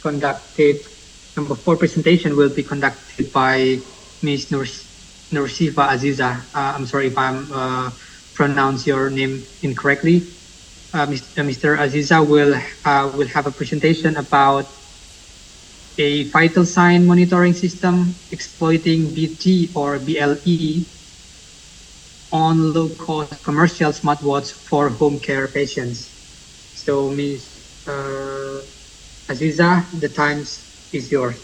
conducted. Number 4 presentation will be conducted by Ms. Nursifa Aziza. I'm sorry if I'm pronounce your name incorrectly. Mr. Aziza will have a presentation about a vital sign monitoring system exploiting BT or BLE on low-cost commercial smartwatch for home care patients. So, Ms. Aziza, the time is yours.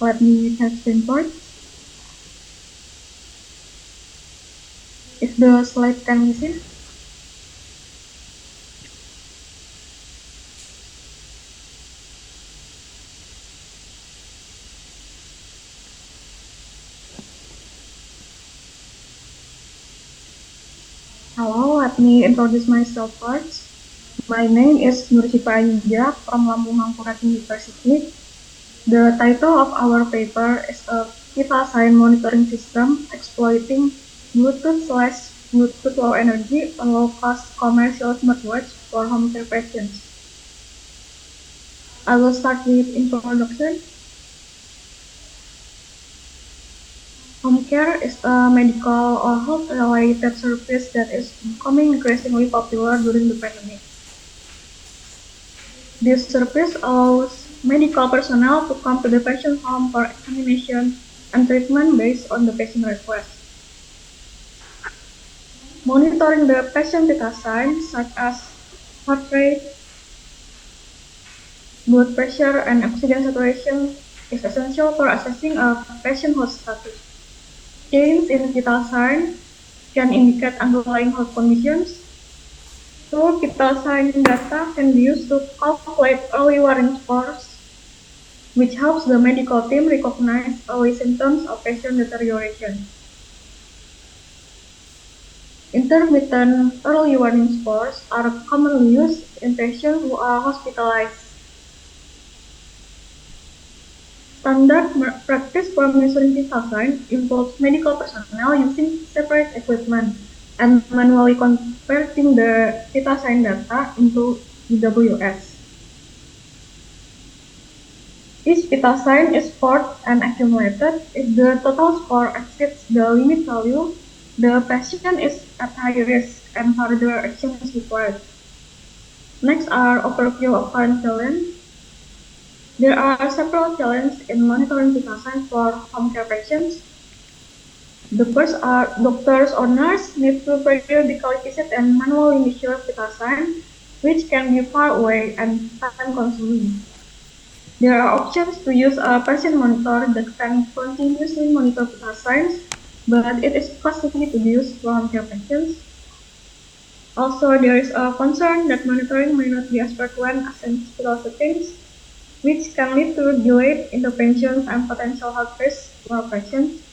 Let me test the import. If the slide can be seen. Hello, let me introduce myself first. My name is Nursifa Aziza from Lambung Mangkurat University. The title of our paper is a vital sign monitoring system exploiting Bluetooth/Bluetooth Low Energy on low-cost commercial smartwatch for home care patients. I will start with introduction. Home care is a medical or health-related service that is becoming increasingly popular during the pandemic. This service allows medical personnel to come to the patient's home for examination and treatment based on the patient request. Monitoring the patient vital signs such as heart rate, blood pressure, and oxygen saturation is essential for assessing a patient's health status. Change in vital sign can indicate underlying health conditions. So, vital sign data can be used to calculate early warning scores, which helps the medical team recognize early symptoms of patient deterioration. Intermittent early warning scores are commonly used in patients who are hospitalized. Standard practice for measuring vital sign involves medical personnel using separate equipment and manually converting the vital sign data into EWS. Each vital sign is scored and accumulated. If the total score exceeds the limit value, the patient is at high risk and further action is required. Next are overview of current challenges. There are several challenges in monitoring vital signs for home care patients. The first are doctors or nurses need to periodically visit and manually measure vital signs, which can be far away and time-consuming. There are options to use a patient monitor that can continuously monitor vital signs, but it is costly to use for home care patients. Also, there is a concern that monitoring may not be as frequent as in hospital settings, which can lead to delayed interventions and potential health risks for patients.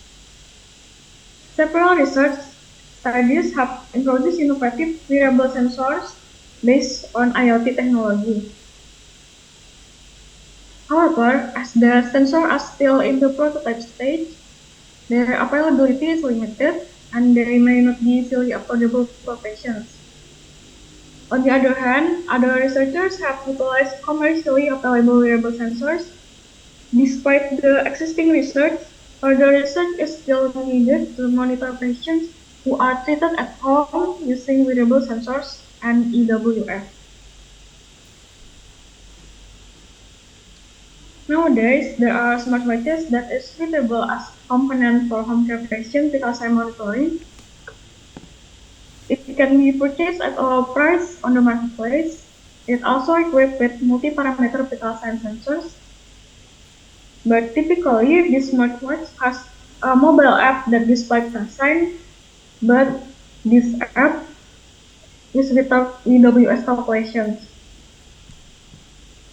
Several research studies have introduced innovative wearable sensors based on IoT technology. However, as the sensors are still in the prototype stage, their availability is limited and they may not be easily affordable for patients. On the other hand, other researchers have utilized commercially available wearable sensors. Despite the existing research, further research is still needed to monitor patients who are treated at home using wearable sensors and EWF. Nowadays, there are smartwatches that is suitable as component for home care patient vital sign monitoring. It can be purchased at a low price on the marketplace. It also equipped with multi-parameter vital sign sensors. But typically, this smartwatch has a mobile app that displays vital sign, but this app is without EWS calculations.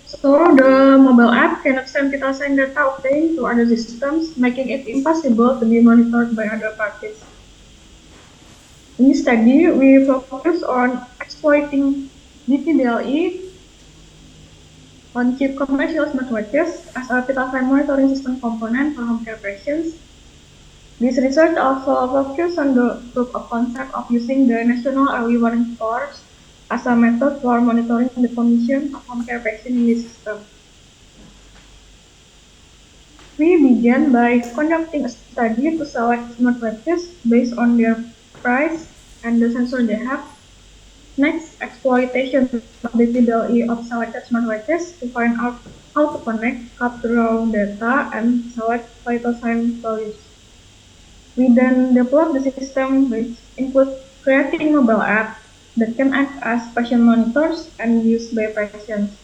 So the mobile app cannot send vital sign data obtained to other systems, making it impossible to be monitored by other parties. In this study, we focus on exploiting BTBLE on cheap commercial smartwatches as a vital sign monitoring system component for home care patients. This research also focuses on the proof of concept of using the national early warning scores as a method for monitoring the condition of home care patient in the system. We began by conducting a study to select smartwatches based on their price and the sensor they have. Next, exploitation of the PDLE of selected smartwatches to find out how to connect, capture raw data, and select vital sign values. We then developed the system, which includes creating mobile app that can act as patient monitors and used by patients.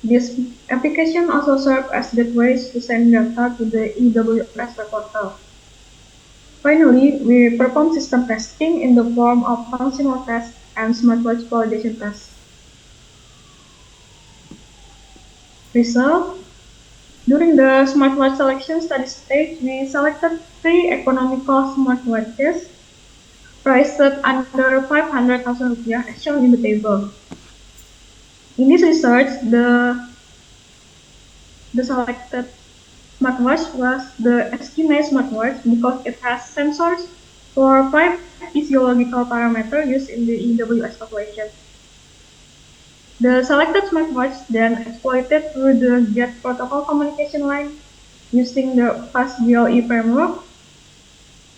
This application also serves as gateways to send data to the EWS web portal. Finally, we perform system testing in the form of functional tests and smartwatch validation tests. Result: during the smartwatch selection study stage, we selected 3 economical smartwatches priced under 500,000 rupiah as shown in the table. In this research, the selected smartwatch was the Eskimo smartwatch because it has sensors for 5 physiological parameters used in the EWS calculation. The selected smartwatch then exploited through the GET protocol communication line using the FastGLE framework.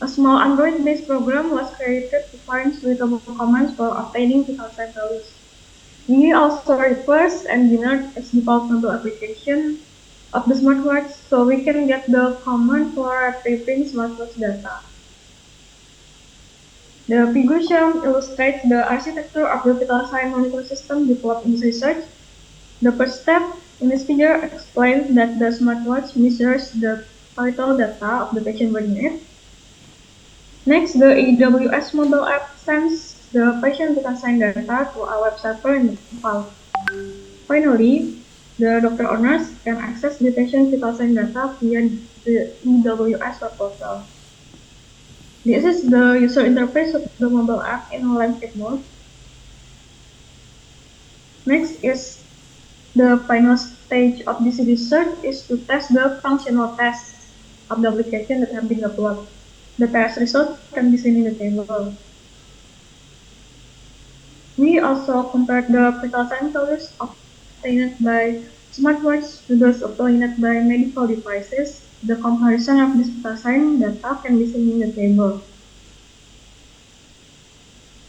A small Android-based program was created to find suitable commands for obtaining vital sign values. We also reverse engineered its default mobile application of the smartwatch so we can get the command for retrieving smartwatch data. The figure shown illustrates the architecture of the vital sign monitoring system developed in this research. The first step in this figure explains that the smartwatch measures the vital data of the patient wearing it. Next, the EWS mobile app sends the patient vital sign data to a web server in Nepal. Finally, the doctor owners can access the patient vital sign data via the EWS web portal. This is the user interface of the mobile app in landscape mode. Next is the final stage of this research is to test the functional tests of the application that have been developed. The test results can be seen in the table. We also compared the vital sign values obtained by smartwatch to those obtained by medical devices. The comparison of this vital sign data can be seen in the table.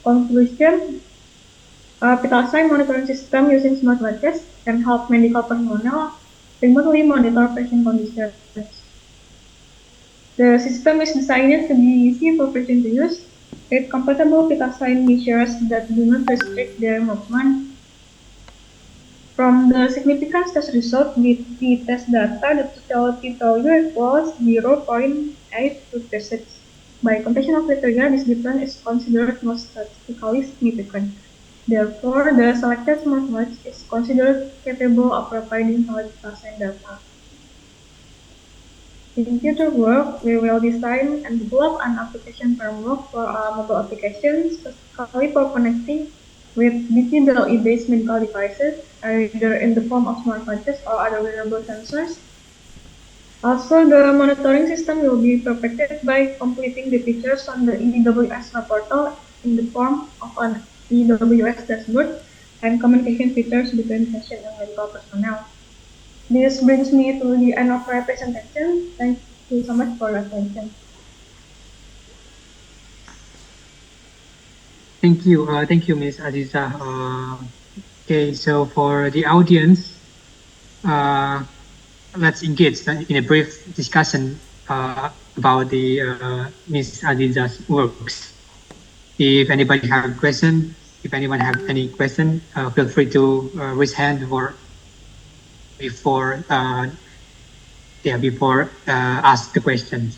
Conclusion: a vital sign monitoring system using smartwatches can help medical personnel remotely monitor patient conditions. The system is designed to be easy for patients to use, with compatible vital sign measures that do not restrict their movement. From the significance test result with the test data, the totality value equals 0.826. By computational criteria, this difference is considered not statistically significant. Therefore, the selected smartwatch is considered capable of providing valid vital sign data. In future work, we will design and develop an application framework for our mobile applications, specifically for connecting with BPDLE-based medical devices, either in the form of smartwatches or other wearable sensors. Also, the monitoring system will be perfected by completing the features on the EWS web portal in the form of an EWS dashboard and communication features between patient and medical personnel. This brings me to the end of my presentation. Thank you so much for your attention. Thank you, Ms. Aziza. Okay, so for the audience, let's engage in a brief discussion about the Ms. Aziza's works. If anybody have a question, if anyone have any question, feel free to raise hand before ask the questions.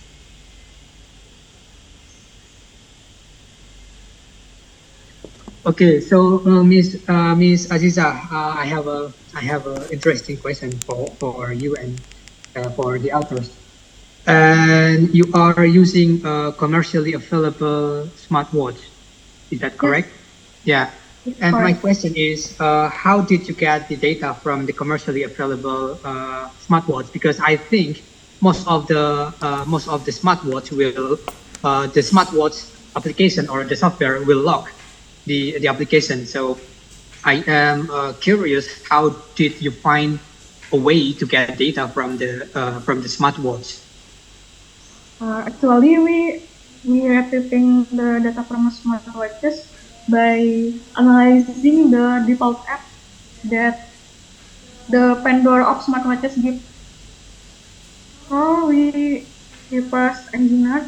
Okay, so Miss Aziza, I have a interesting question for you and for the authors. And you are using a commercially available smartwatch, is that correct? Yes. Yeah. And my question is, how did you get the data from the commercially available smartwatch? Because I think most of the smartwatch will the smartwatch application or the software will lock the application. So I am curious, how did you find a way to get data from the smartwatch? Actually, we retrieving the data from smartwatches by analyzing the default app that the vendor of smartwatches give. So we first engineer.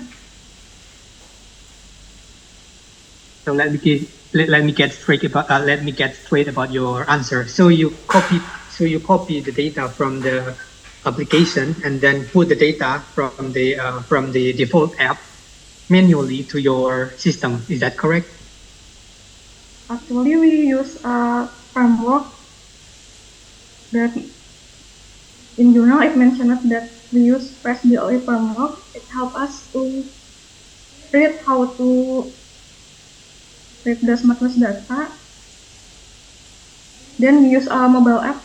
So let me get straight about your answer. So you copy the data from the application and then put the data from the default app manually to your system. Is that correct? Actually, we use a framework that in journal it mentioned that we use PressDLE framework. It helps us to read how to read the smartwatch data. Then we use a mobile app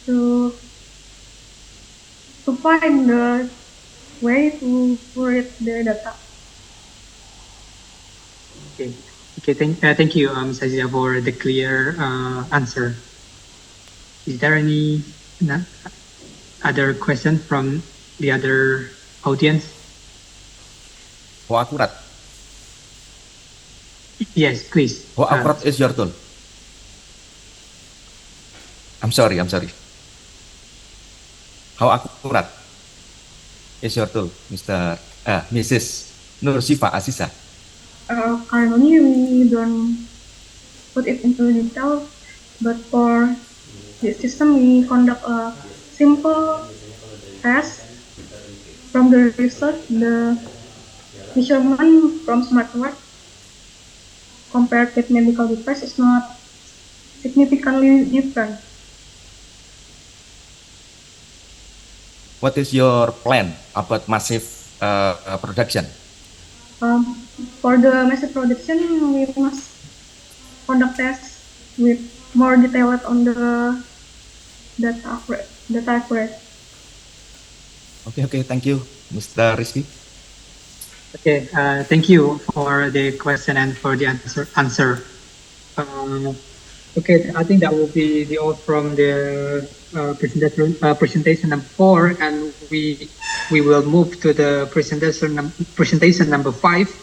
to find the way to read the data. Okay. Okay. Thank you, Ms. Aziza, for the clear answer. Is there any other question from the other audience? How accurate? Yes, please. How accurate is your tool? I'm sorry. How accurate is your tool, Mrs. Nursifa Aziza? Currently, we don't put it into detail, but for this system, we conduct a simple test from the research. The measurement from smartwatch compared with medical device is not significantly different. What is your plan about massive production? For the massive production, we must conduct tests with more detailed on the data accurate. Okay, thank you, Mr. Rizky. Okay, thank you for the question and for the answer. Okay, I think that will be the all from the presentation number 4, and we will move to the presentation number 5.